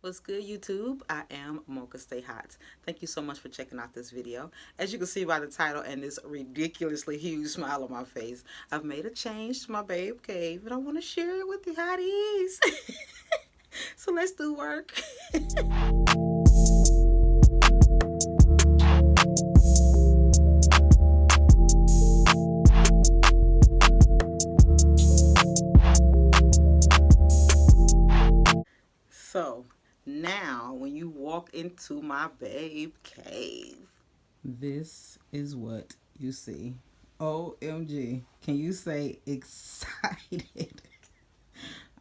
What's good, YouTube? I am MocaStayHot. Thank you so much for checking out this video. As you can see by the title and this ridiculously huge smile on my face, I've made a change to my babe cave and I want to share it with the hotties. So let's do work. So now when you walk into my babe cave, this is what you see. OMG. Can you say excited?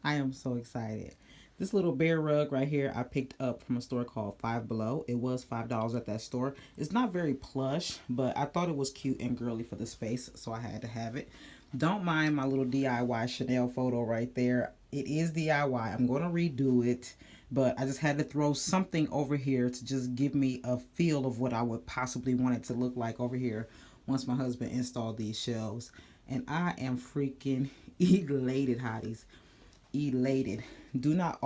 I am so excited. This little bear rug right here I picked up from a store called Five Below. It was $5 at that store. It's not very plush, but I thought it was cute and girly for the space, so I had to have it. Don't mind my little DIY Chanel photo right there. It is DIY. I'm going to redo it, but I just had to throw something over here to just give me a feel of what I would possibly want it to look like over here once my husband installed these shelves. And I am freaking elated, hotties. Elated. Do not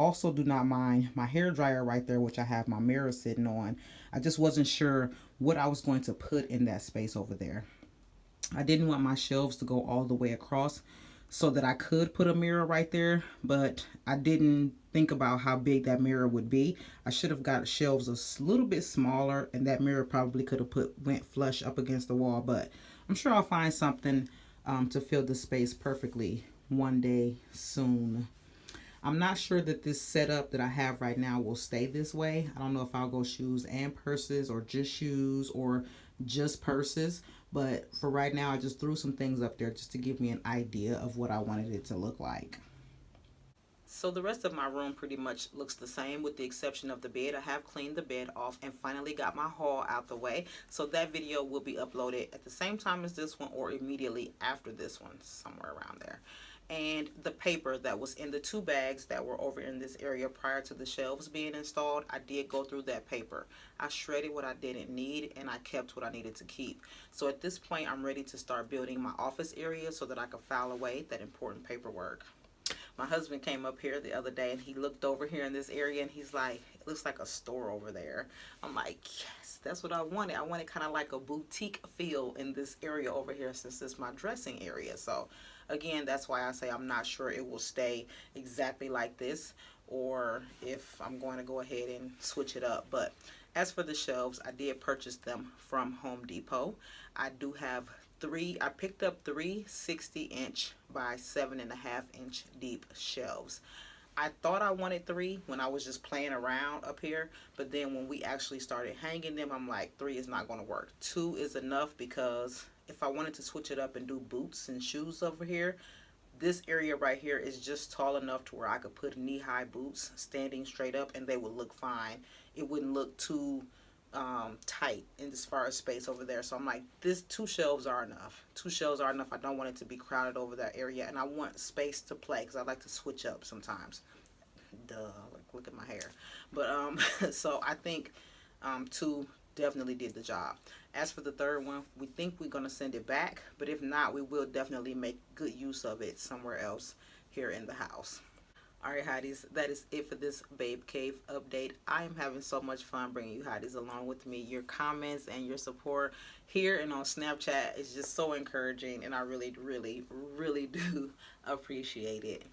mind my hair dryer right there, which I have my mirror sitting on. I just wasn't sure what I was going to put in that space over there. I didn't want my shelves to go all the way across so that I could put a mirror right there, but I didn't think about how big that mirror would be. I should have got shelves a little bit smaller, and that mirror probably could have went flush up against the wall, but I'm sure I'll find something to fill the space perfectly one day soon. I'm not sure that this setup that I have right now will stay this way. I don't know if I'll go shoes and purses or just shoes or just purses. But for right now, I just threw some things up there just to give me an idea of what I wanted it to look like. So the rest of my room pretty much looks the same with the exception of the bed. I have cleaned the bed off and finally got my haul out the way. So that video will be uploaded at the same time as this one or immediately after this one, somewhere around there. And the paper that was in the 2 bags that were over in this area prior to the shelves being installed, I did go through that paper. I shredded what I didn't need and I kept what I needed to keep. So at this point, I'm ready to start building my office area so that I can file away that important paperwork. My husband came up here the other day and he looked over here in this area and he's like, it looks like a store over there. I'm like, yes, that's what I wanted. I wanted kind of like a boutique feel in this area over here since it's my dressing area. So again, that's why I say I'm not sure it will stay exactly like this or if I'm going to go ahead and switch it up. But as for the shelves, I did purchase them from Home Depot. I do have I picked up 3 60-inch by 7.5-inch deep shelves. I thought I wanted 3 when I was just playing around up here, but then when we actually started hanging them, I'm like, 3 is not going to work. 2 is enough because if I wanted to switch it up and do boots and shoes over here, this area right here is just tall enough to where I could put knee-high boots standing straight up and they would look fine. It wouldn't look too tight in as far as space over there. So I'm like, this 2 shelves are enough. 2 shelves are enough. I don't want it to be crowded over that area, and I want space to play because I like to switch up sometimes. Duh, like look at my hair. But so I think 2 definitely did the job. As for the third one, we think we're gonna send it back, but if not, we will definitely make good use of it somewhere else here in the house. Alright, hotties, that is it for this Babe Cave update. I am having so much fun bringing you hotties along with me. Your comments and your support here and on Snapchat is just so encouraging, and I really, really, really do appreciate it.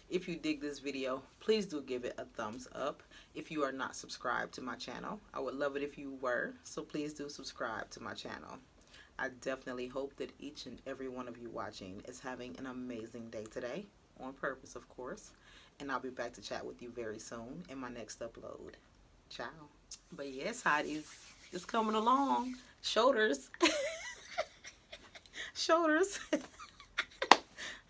If you dig this video, please do give it a thumbs up. If you are not subscribed to my channel, I would love it if you were, so please do subscribe to my channel. I definitely hope that each and every one of you watching is having an amazing day today, on purpose, of course. And I'll be back to chat with you very soon in my next upload. Ciao. But yes, hotties, it's coming along. Shoulders. Shoulders.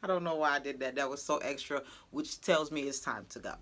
I don't know why I did that. That was so extra, which tells me it's time to go.